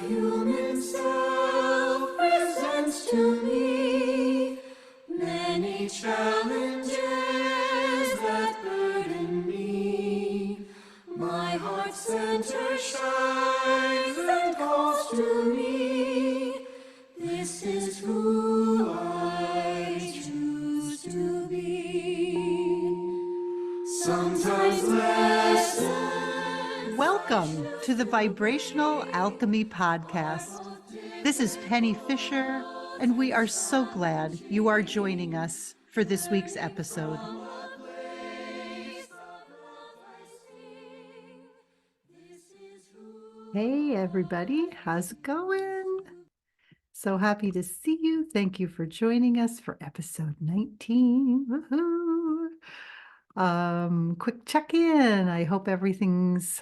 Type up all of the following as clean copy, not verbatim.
human self presents to me many challenges that burden me. My heart center shines and calls to me. This is who I choose to be. Sometimes lessons. Welcome to the Vibrational Alchemy Podcast. This is Penny Fisher, and we are so glad you are joining us for this week's episode. Hey, everybody, how's it going? So happy to see you. Thank you for joining us for episode 19. Woohoo! Quick check-in. I hope everything's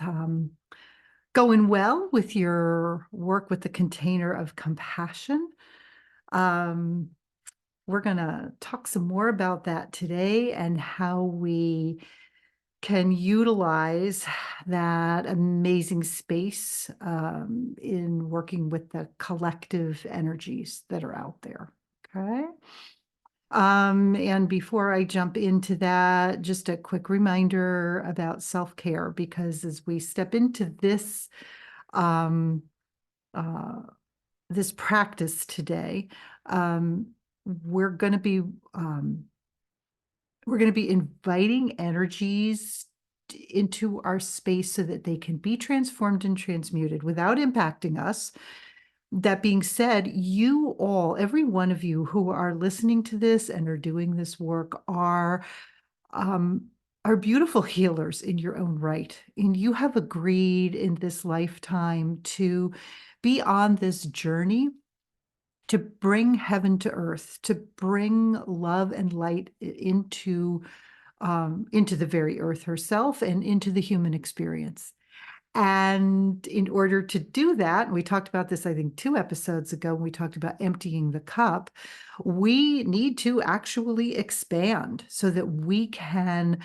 going well with your work with the container of compassion. We're going to talk some more about that today and how we can utilize that amazing space in working with the collective energies that are out there. Okay. And before I jump into that, just a quick reminder about self-care, because as we step into this this practice today, we're going to be inviting energies into our space so that they can be transformed and transmuted without impacting us. That being said, you all, every one of you who are listening to this and are doing this work are beautiful healers in your own right. And you have agreed in this lifetime to be on this journey to bring heaven to earth, to bring love and light into the very earth herself and into the human experience. And in order to do that, we talked about this, I think, 2 episodes ago, when we talked about emptying the cup, we need to actually expand so that we can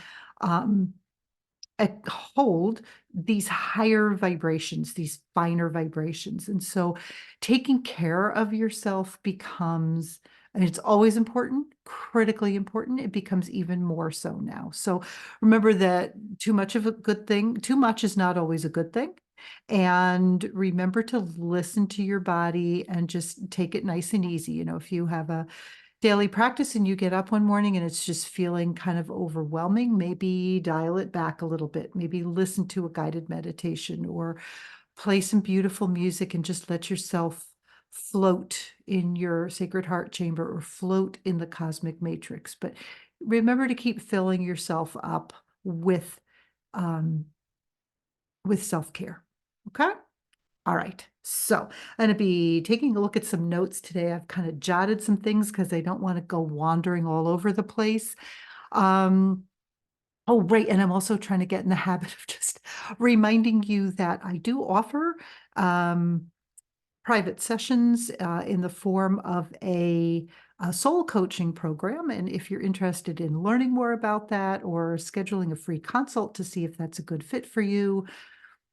hold these higher vibrations, these finer vibrations. And so taking care of yourself becomes, and it's always important, critically important. It becomes even more so now. So remember that too much is not always a good thing. And remember to listen to your body and just take it nice and easy. You know, if you have a daily practice and you get up one morning and it's just feeling kind of overwhelming, maybe dial it back a little bit. Maybe listen to a guided meditation or play some beautiful music and just let yourself float in your sacred heart chamber or float in the cosmic matrix. But remember to keep filling yourself up with self-care. Okay? All right, so I'm going to be taking a look at some notes today. I've kind of jotted some things because I don't want to go wandering all over the place. Oh, right, and I'm also trying to get in the habit of just reminding you that I do offer private sessions in the form of a soul coaching program. And if you're interested in learning more about that or scheduling a free consult to see if that's a good fit for you,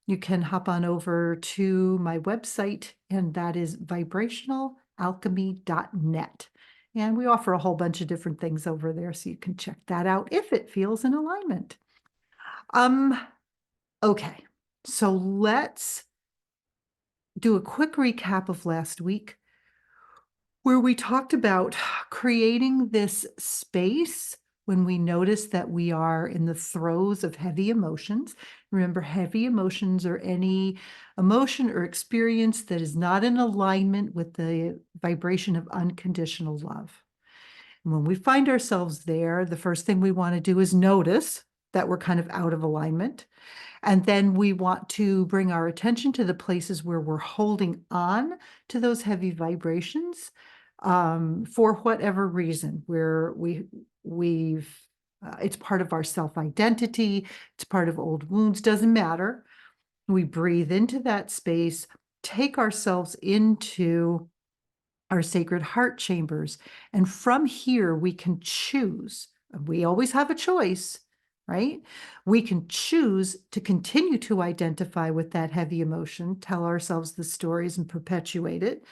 you can hop on over to my website, and that is vibrationalalchemy.net. And we offer a whole bunch of different things over there, so you can check that out if it feels in alignment. Okay, so let's do a quick recap of last week, where we talked about creating this space when we notice that we are in the throes of heavy emotions. Remember, heavy emotions are any emotion or experience that is not in alignment with the vibration of unconditional love. And when we find ourselves there, the first thing we want to do is notice that we're kind of out of alignment. And then we want to bring our attention to the places where we're holding on to those heavy vibrations for whatever reason, where it's part of our self-identity, it's part of old wounds, doesn't matter. We breathe into that space, take ourselves into our sacred heart chambers, and from here we can choose. We always have a choice. right? We can choose to continue to identify with that heavy emotion, tell ourselves the stories and perpetuate it,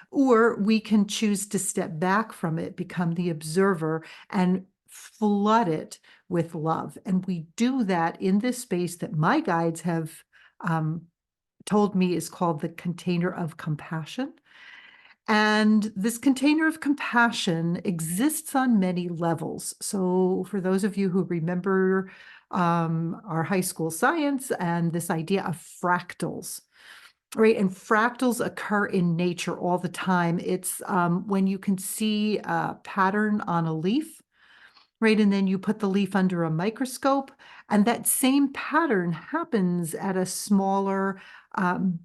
or we can choose to step back from it, become the observer, and flood it with love. And we do that in this space that my guides have um, told me is called the container of compassion. And this container of compassion exists on many levels. So, for those of you who remember our high school science and this idea of fractals, right? And fractals occur in nature all the time. It's when you can see a pattern on a leaf, right? And then you put the leaf under a microscope, and that same pattern happens at a smaller um,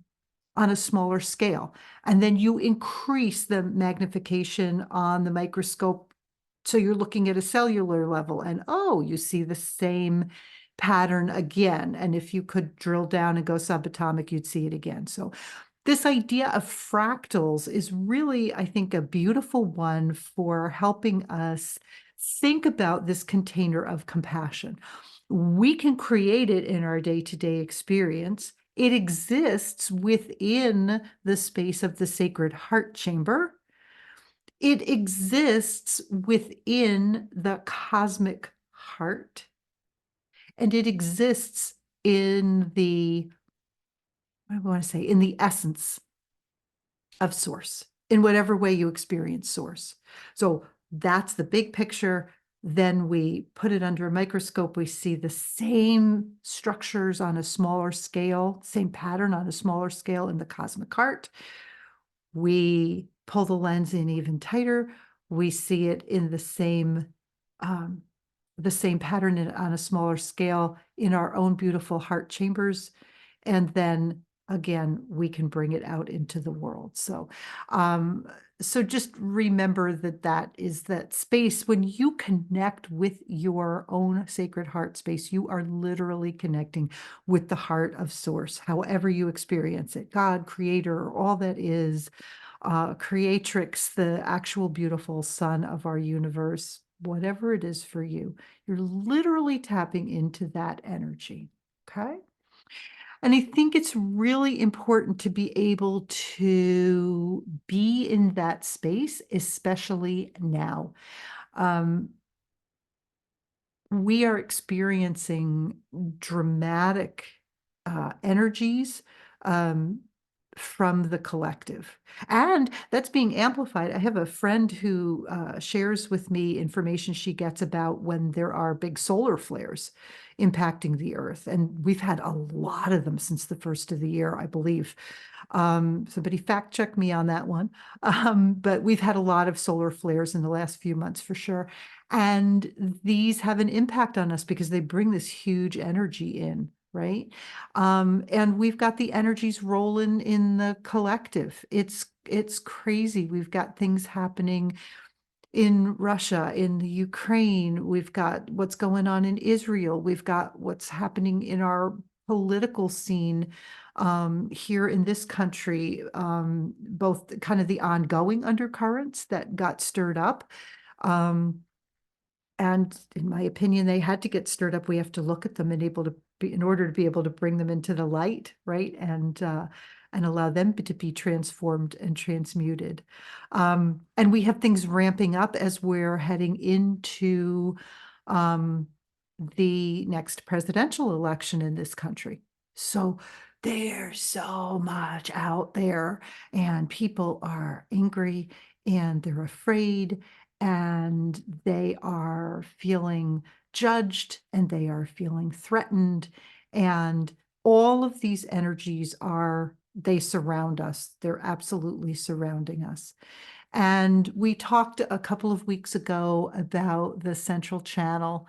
on a smaller scale. And then you increase the magnification on the microscope. So you're looking at a cellular level and, oh, you see the same pattern again. And if you could drill down and go subatomic, you'd see it again. So this idea of fractals is really, I think, a beautiful one for helping us think about this container of compassion. We can create it in our day-to-day experience. It exists within the space of the sacred heart chamber. It exists within the cosmic heart, and it exists in the, what do I want to say, in the essence of source, in whatever way you experience source. So that's the big picture. Then we put it under a microscope. We see the same structures on a smaller scale, same pattern on a smaller scale in the cosmic heart. We pull the lens in even tighter. We see it in um, the same pattern on a smaller scale in our own beautiful heart chambers. And then again, we can bring it out into the world. Um, so just remember that that is that space. When you connect with your own sacred heart space, you are literally connecting with the heart of source, however you experience it, God, creator, all that is, creatrix, the actual beautiful sun of our universe, whatever it is for you, you're literally tapping into that energy. Okay. And I think it's really important to be able to be in that space, especially now. Um, we are experiencing dramatic energies um, from the collective. And that's being amplified. I have a friend who shares with me information she gets about when there are big solar flares impacting the earth. And we've had a lot of them since the first of the year, I believe. Somebody fact check me on that one. But we've had a lot of solar flares in the last few months for sure. And these have an impact on us because they bring this huge energy in, right? And we've got the energies rolling in the collective. It's crazy. We've got things happening in Russia, in the Ukraine. We've got what's going on in Israel. We've got what's happening in our political scene here in this country, both kind of the ongoing undercurrents that got stirred up. Um, and in my opinion, they had to get stirred up. We have to look at them and able to be, in order to be able to bring them into the light, right? And allow them to be transformed and transmuted. And we have things ramping up as we're heading into um, the next presidential election in this country. So there's so much out there, and people are angry and they're afraid and they are feeling judged and they are feeling threatened. And all of these energies they surround us. They're absolutely surrounding us. And we talked a couple of weeks ago about the central channel.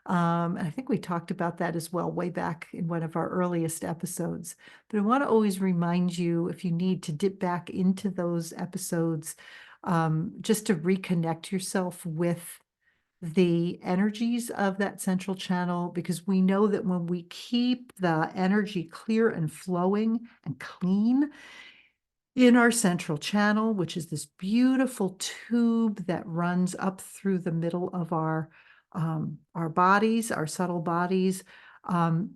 And I think we talked about that as well way back in one of our earliest episodes. But I want to always remind you, if you need to dip back into those episodes, just to reconnect yourself with the energies of that central channel, because we know that when we keep the energy clear and flowing and clean in our central channel, which is this beautiful tube that runs up through the middle of our Our bodies, our subtle bodies, um,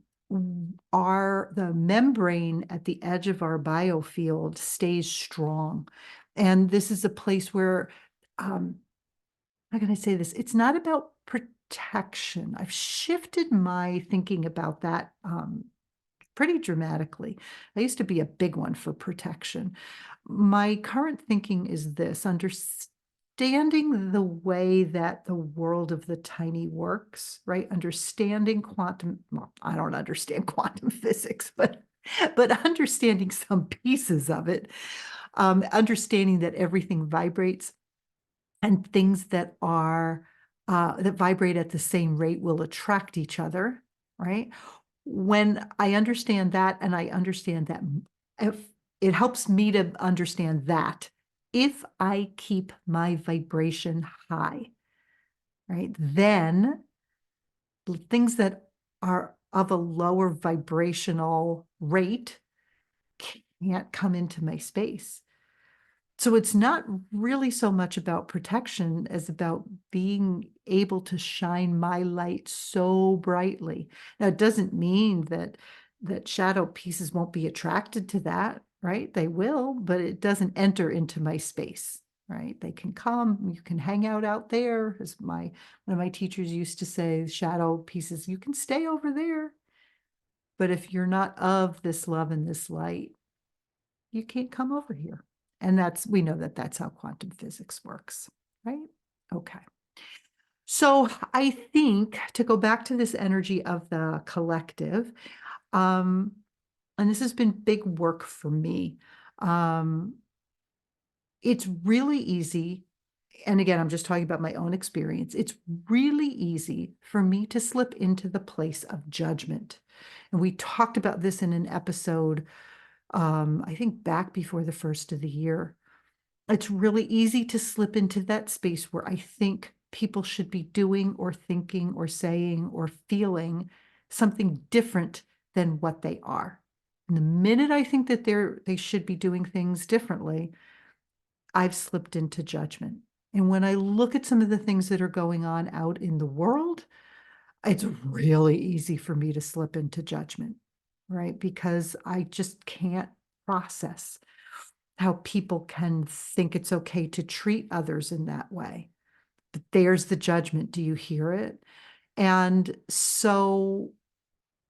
are the membrane at the edge of our biofield stays strong. And this is a place where, how can I say this? It's not about protection. I've shifted my thinking about that pretty dramatically. I used to be a big one for protection. My current thinking is this: understanding the way that the world of the tiny works, right? Understanding quantum, well, I don't understand quantum physics, but understanding some pieces of it, understanding that everything vibrates and things that are that vibrate at the same rate will attract each other, right? When I understand that, and I understand that if it helps me to understand that if I keep my vibration high, right, then things that are of a lower vibrational rate can't come into my space. So it's not really so much about protection as about being able to shine my light so brightly. Now, it doesn't mean that shadow pieces won't be attracted to that, right? They will, but it doesn't enter into my space, right? They can come, you can hang out there, as one of my teachers used to say, shadow pieces, you can stay over there. But if you're not of this love and this light, you can't come over here. And we know that that's how quantum physics works, right? Okay. So I think, to go back to this energy of the collective, and this has been big work for me. It's really easy. And again, I'm just talking about my own experience. It's really easy for me to slip into the place of judgment. And we talked about this in an episode, I think back before the first of the year. It's really easy to slip into that space where I think people should be doing or thinking or saying or feeling something different than what they are. And the minute I think that they should be doing things differently, I've slipped into judgment. And when I look at some of the things that are going on out in the world, it's really easy for me to slip into judgment, right? Because I just can't process how people can think it's okay to treat others in that way. But there's the judgment. Do you hear it? And so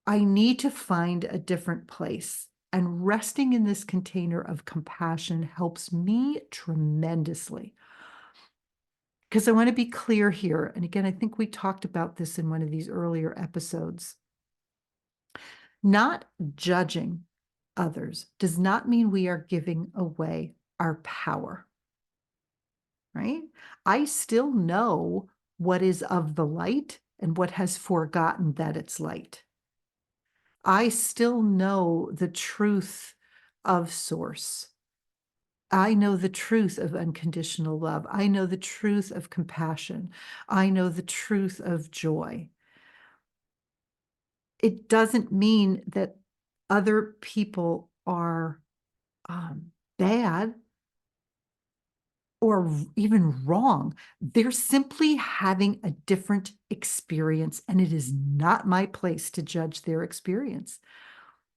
I need to find a different place. And resting in this container of compassion helps me tremendously. Because I want to be clear here. And again, I think we talked about this in one of these earlier episodes. Not judging others does not mean we are giving away our power, right? I still know what is of the light and what has forgotten that it's light. I still know the truth of source. I know the truth of unconditional love. I know the truth of compassion. I know the truth of joy. It doesn't mean that other people are bad or even wrong. They're simply having a different experience, and it is not my place to judge their experience.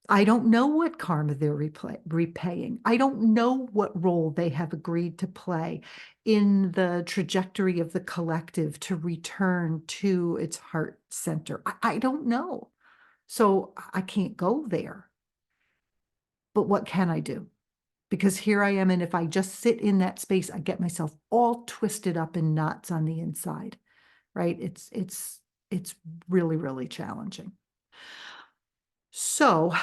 I don't know what karma they're repaying. I don't know what role they have agreed to play in the trajectory of the collective to return to its heart center. I don't know. So I can't go there. But what can I do? Because here I am, and if I just sit in that space, I get myself all twisted up in knots on the inside, right? It's really, really challenging. So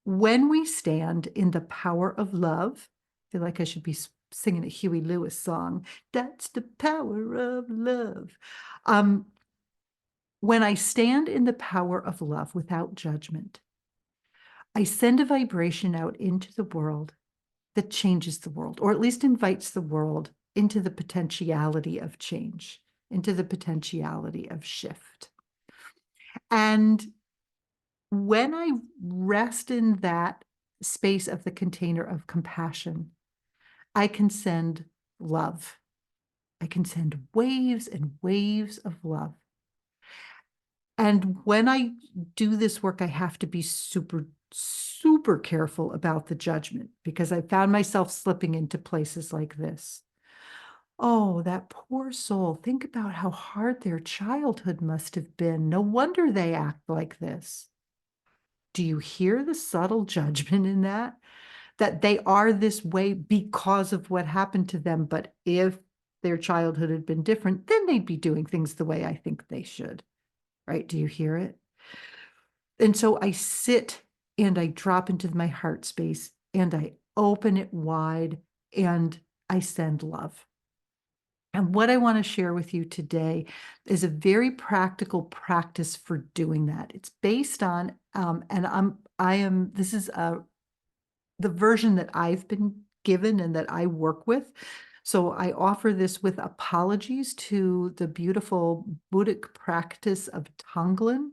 when we stand in the power of love, I feel like I should be singing a Huey Lewis song. That's the power of love. When I stand in the power of love without judgment, I send a vibration out into the world that changes the world, or at least invites the world into the potentiality of change, into the potentiality of shift. And when I rest in that space of the container of compassion, I can send love. I can send waves and waves of love. And when I do this work, I have to be super, super careful about the judgment because I found myself slipping into places like this. Oh, that poor soul. Think about how hard their childhood must have been. No wonder they act like this. Do you hear the subtle judgment in that? That they are this way because of what happened to them, but if their childhood had been different, then they'd be doing things the way I think they should, right? Do you hear it? And so I sit and I drop into my heart space and I open it wide and I send love. And what I want to share with you today is a very practical practice for doing that. It's based on, this is the version that I've been given and that I work with. So I offer this with apologies to the beautiful Buddhic practice of Tonglen,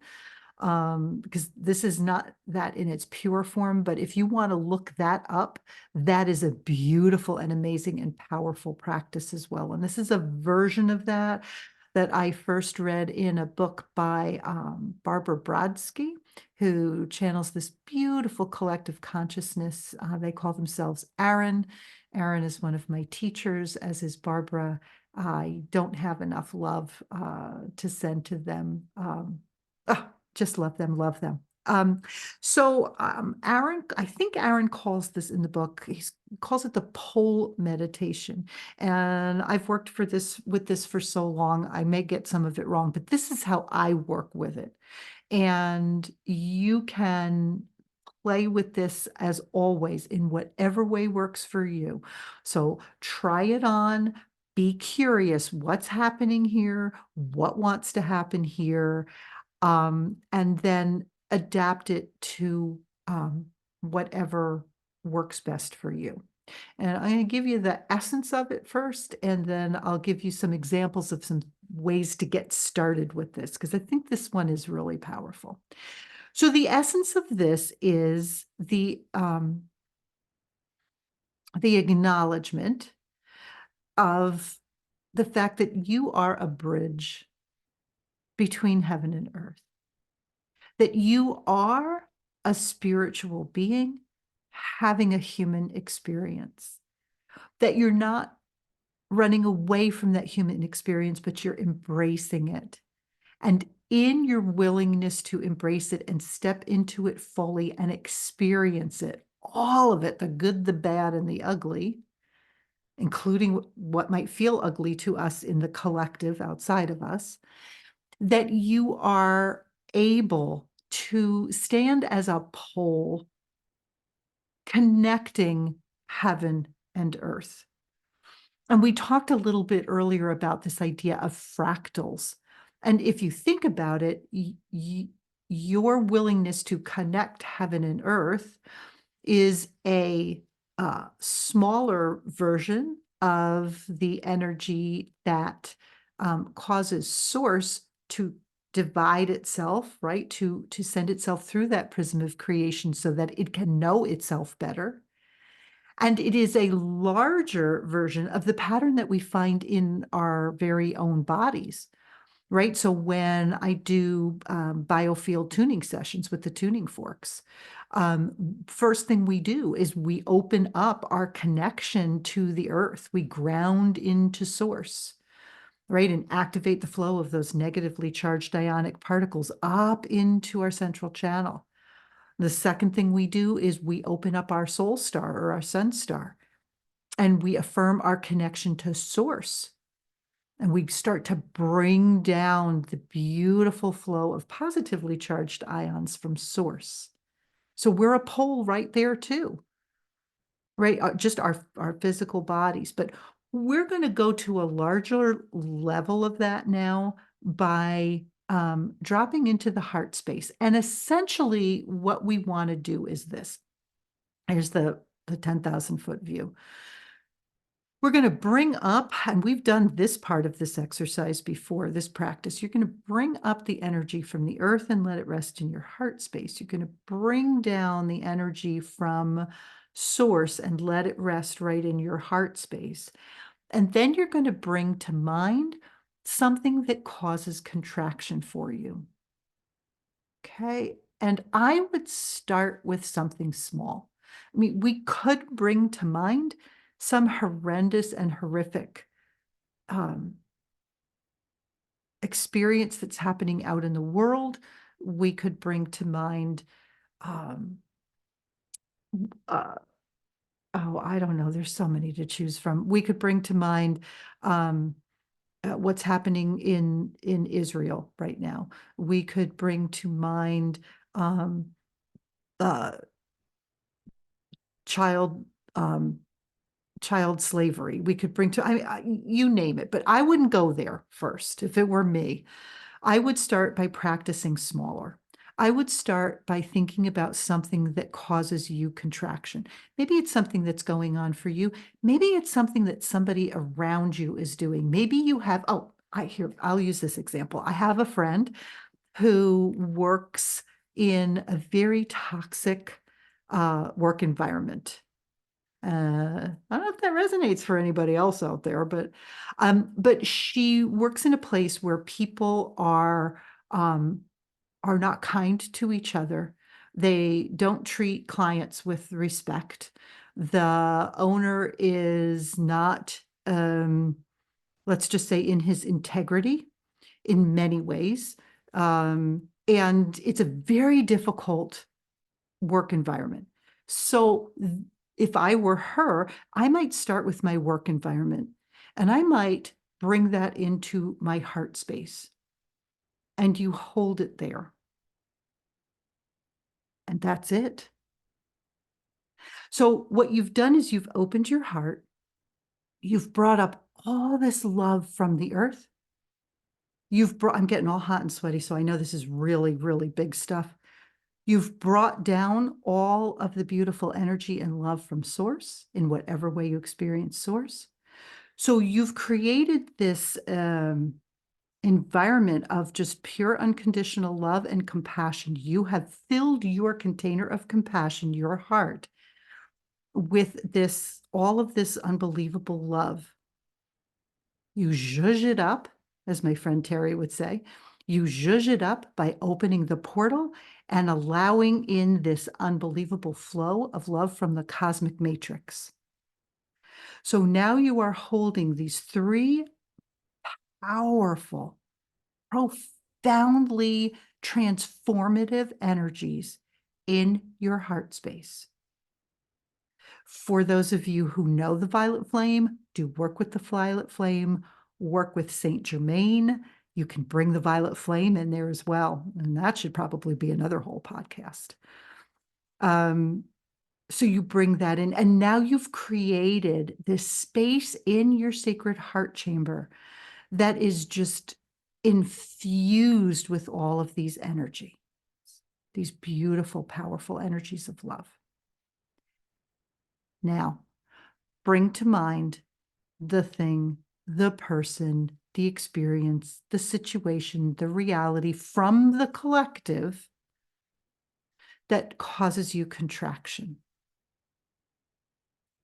because this is not that in its pure form, but if you want to look that up, that is a beautiful and amazing and powerful practice as well. And this is a version of that that I first read in a book by Barbara Brodsky, who channels this beautiful collective consciousness. They call themselves Aaron. Aaron is one of my teachers, as is Barbara. I don't have enough love to send to them. Oh, just love them, love them. Aaron, I think Aaron calls this in the book, he calls it the pole meditation. And I've worked with this for so long, I may get some of it wrong, but this is how I work with it. And you can play with this as always in whatever way works for you. So try it on, be curious, what's happening here? What wants to happen here? And then adapt it to whatever works best for you. And I'm going to give you the essence of it first, and then I'll give you some examples of some ways to get started with this, because I think this one is really powerful. So the essence of this is the acknowledgement of the fact that you are a bridge between heaven and earth, that you are a spiritual being having a human experience, that you're not running away from that human experience, but you're embracing it. And in your willingness to embrace it and step into it fully and experience it, all of it, the good, the bad, and the ugly, including what might feel ugly to us in the collective outside of us, that you are able to stand as a pole connecting heaven and earth. And we talked a little bit earlier about this idea of fractals. And if you think about it, your willingness to connect heaven and earth is a smaller version of the energy that causes source to divide itself, right? To send itself through that prism of creation so that it can know itself better. And it is a larger version of the pattern that we find in our very own bodies, right? So when I do biofield tuning sessions with the tuning forks, first thing we do is we open up our connection to the earth. We ground into source, right? And activate the flow of those negatively charged ionic particles up into our central channel. The second thing we do is we open up our soul star or our sun star, and we affirm our connection to source. And we start to bring down the beautiful flow of positively charged ions from source. So we're a pole right there too, right? Just our physical bodies. But we're going to go to a larger level of that now by dropping into the heart space. And essentially what we want to do is this. Here's the 10,000-foot view. We're going to bring up, and we've done this part of this exercise before, this practice. You're going to bring up the energy from the earth and let it rest in your heart space. You're going to bring down the energy from source and let it rest right in your heart space. And then you're going to bring to mind something that causes contraction for you. Okay. And I would start with something small. I mean, we could bring to mind some horrendous and horrific um, experience that's happening out in the world. We could bring to mind, um, uh, oh, I don't know. There's so many to choose from. We could bring to mind um, what's happening in Israel right now. We could bring to mind um, uh, child um, child slavery. We could bring to you name it, but I wouldn't go there first. If it were me, I would start by practicing smaller. I would start by thinking about something that causes you contraction. Maybe it's something that's going on for you. Maybe it's something that somebody around you is doing. Maybe you have, I'll use this example. I have a friend who works in a very toxic work environment. I don't know if that resonates for anybody else out there, but she works in a place where people are not kind to each other. They don't treat clients with respect. The owner is not, let's just say, in his integrity in many ways. And it's a very difficult work environment. So if I were her, I might start with my work environment and I might bring that into my heart space and you hold it there. And that's it. So what you've done is you've opened your heart. You've brought up all this love from the earth. I'm getting all hot and sweaty, so I know this is really, really big stuff. You've brought down all of the beautiful energy and love from source in whatever way you experience source. So you've created this environment of just pure unconditional love and compassion. You have filled your container of compassion, your heart, with all of this unbelievable love. You zhuzh it up, as my friend Terry would say. You zhuzh it up by opening the portal and allowing in this unbelievable flow of love from the cosmic matrix. So now you are holding these three powerful, profoundly transformative energies in your heart space. For those of you who know the violet flame, do work with the violet flame, work with Saint Germain. You can bring the violet flame in there as well. And that should probably be another whole podcast. So you bring that in, and now you've created this space in your sacred heart chamber that is just infused with all of these energy, these beautiful, powerful energies of love. Now, bring to mind the thing, the person, the experience, the situation, the reality from the collective that causes you contraction,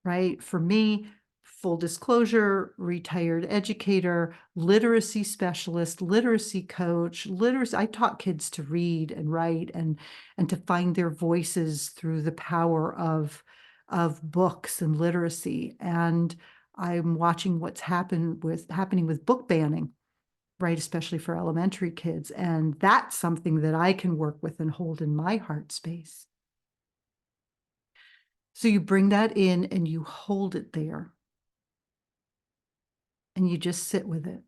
right? For me, full disclosure, retired educator, literacy specialist, literacy coach, I taught kids to read and write and to find their voices through the power of books and literacy. And I'm watching what's happening with book banning, right? Especially for elementary kids. And that's something that I can work with and hold in my heart space. So you bring that in and you hold it there and you just sit with it.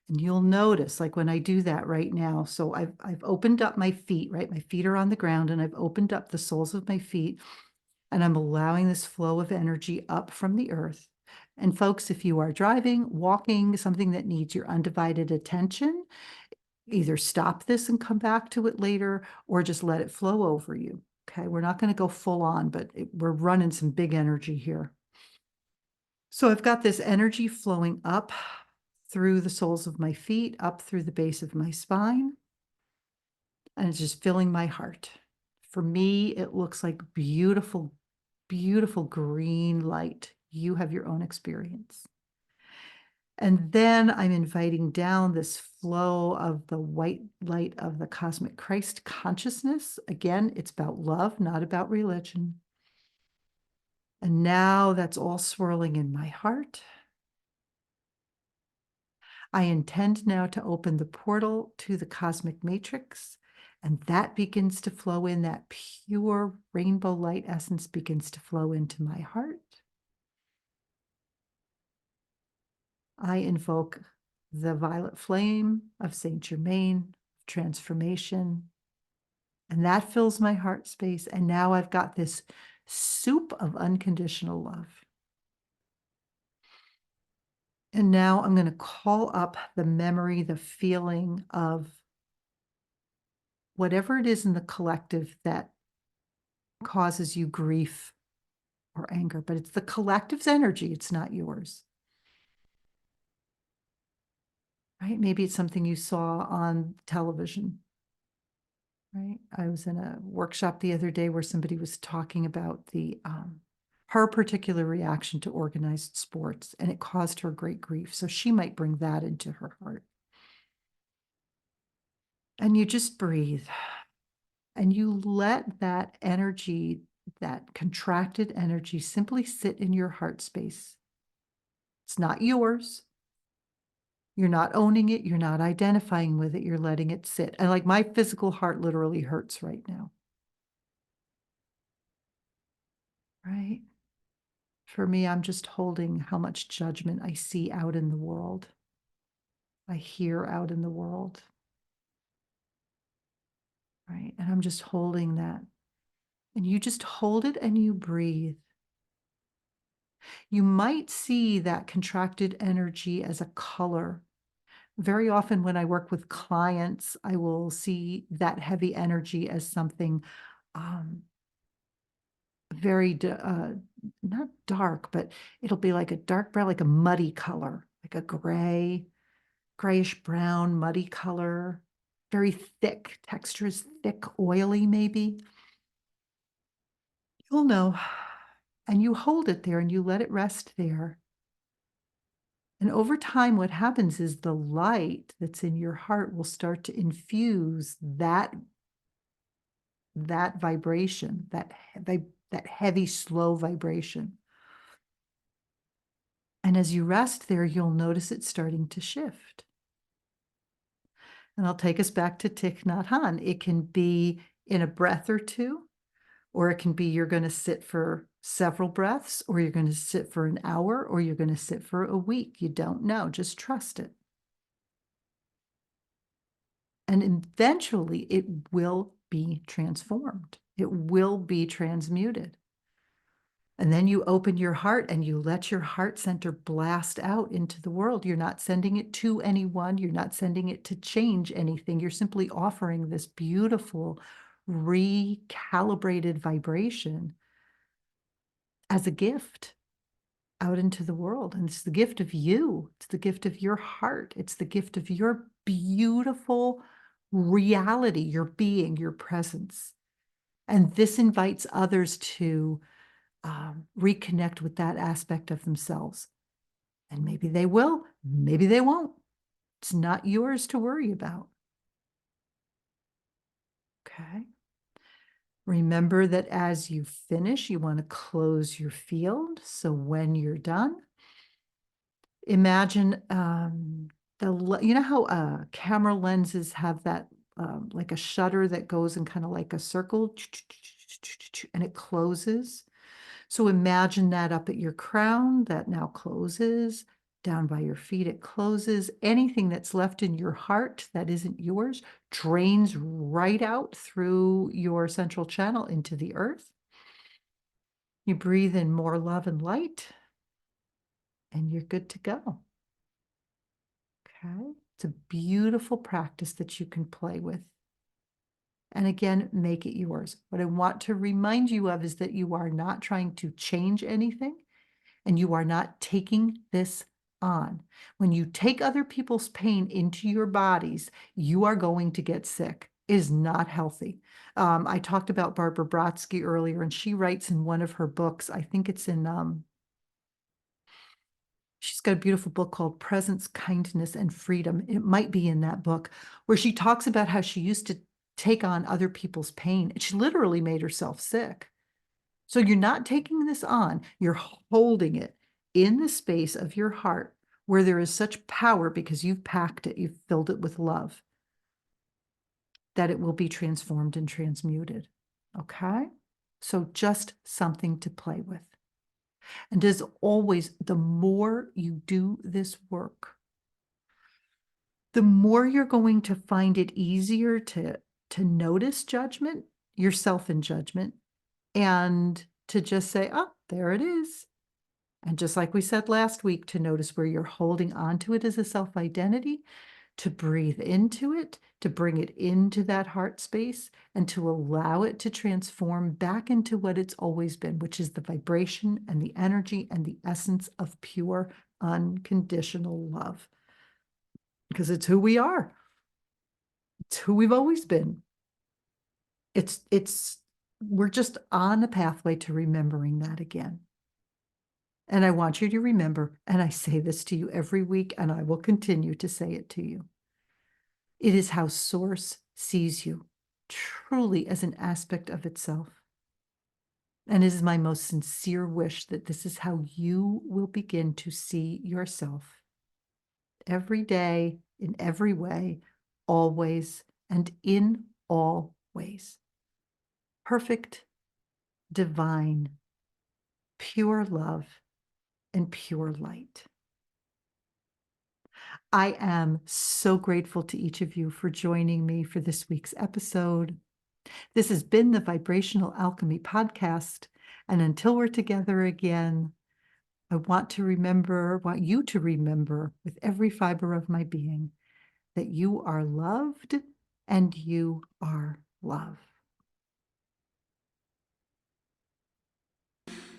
And you'll notice, like when I do that right now, so I've opened up my feet, right? My feet are on the ground and I've opened up the soles of my feet and I'm allowing this flow of energy up from the earth. And folks, if you are driving, walking, something that needs your undivided attention, either stop this and come back to it later or just let it flow over you. Okay, we're not going to go full on, but we're running some big energy here. So I've got this energy flowing up through the soles of my feet, up through the base of my spine, and it's just filling my heart. For me, it looks like beautiful, beautiful green light. You have your own experience. And then I'm inviting down this flow of the white light of the cosmic Christ consciousness. Again, it's about love, not about religion. And now that's all swirling in my heart. I intend now to open the portal to the cosmic matrix, and that begins to flow in. That pure rainbow light essence begins to flow into my heart. I invoke the violet flame of Saint Germain, transformation, and that fills my heart space. And now I've got this soup of unconditional love. And now I'm going to call up the memory, the feeling of whatever it is in the collective that causes you grief or anger, but it's the collective's energy, it's not yours. Right? Maybe it's something you saw on television. Right? I was in a workshop the other day where somebody was talking about the her particular reaction to organized sports, and it caused her great grief. So she might bring that into her heart. And you just breathe and you let that energy, that contracted energy, simply sit in your heart space. It's not yours. You're not owning it. You're not identifying with it. You're letting it sit. And like my physical heart literally hurts right now. Right? For me, I'm just holding how much judgment I see out in the world. I hear out in the world. Right? And I'm just holding that. And you just hold it and you breathe. You might see that contracted energy as a color. Very often when I work with clients, I will see that heavy energy as something very, not dark, but it'll be like a dark brown, like a muddy color, like a gray, grayish brown, muddy color, very thick, texture is thick, oily maybe. You'll know. And you hold it there and you let it rest there. And over time, what happens is the light that's in your heart will start to infuse that vibration, that heavy, slow vibration. And as you rest there, you'll notice it starting to shift. And I'll take us back to Thich Nhat Hanh. It can be in a breath or two, or it can be you're going to sit for several breaths, or you're going to sit for an hour, or you're going to sit for a week. You don't know. Just trust it. And eventually it will be transformed. It will be transmuted. And then you open your heart and you let your heart center blast out into the world. You're not sending it to anyone. You're not sending it to change anything. You're simply offering this beautiful, recalibrated vibration as a gift out into the world. And it's the gift of you. It's the gift of your heart. It's the gift of your beautiful reality, your being, your presence. And this invites others to reconnect with that aspect of themselves. And maybe they will, maybe they won't. It's not yours to worry about. Okay. Remember that as you finish, you want to close your field. So when you're done, imagine you know how camera lenses have that like a shutter that goes in kind of like a circle and it closes. So imagine that up at your crown, that now closes. Down by your feet, it closes. Anything that's left in your heart that isn't yours drains right out through your central channel into the earth. You breathe in more love and light, and you're good to go. Okay? It's a beautiful practice that you can play with. And again, make it yours. What I want to remind you of is that you are not trying to change anything. And you are not taking this on. When you take other people's pain into your bodies, you are going to get sick. It is not healthy. I talked about Barbara Brodsky earlier, and she writes in one of her books, I think it's in She's got a beautiful book called Presence, Kindness, and Freedom. It might be in that book, where she talks about how she used to take on other people's pain. And she literally made herself sick. So you're not taking this on, you're holding it in the space of your heart where there is such power because you've packed it, you've filled it with love, that it will be transformed and transmuted. Okay? So just something to play with. And as always, the more you do this work, the more you're going to find it easier to notice judgment, yourself in judgment, and to just say, oh, there it is. And just like we said last week, to notice where you're holding on to it as a self-identity, to breathe into it, to bring it into that heart space, and to allow it to transform back into what it's always been, which is the vibration and the energy and the essence of pure, unconditional love. Because it's who we are. It's who we've always been. We're just on a pathway to remembering that again. And I want you to remember, and I say this to you every week, and I will continue to say it to you. It is how Source sees you, truly as an aspect of itself. And it is my most sincere wish that this is how you will begin to see yourself every day, in every way, always, and in all ways. Perfect, divine, pure love, and pure light. I am so grateful to each of you for joining me for this week's episode. This has been the Vibrational Alchemy Podcast. And until we're together again, I want you to remember with every fiber of my being that you are loved and you are love.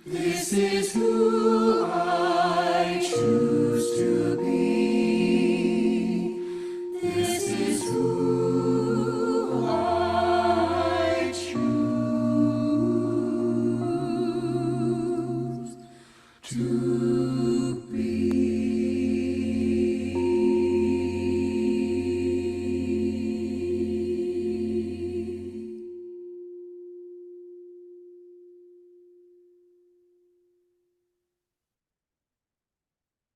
This is who I choose to be.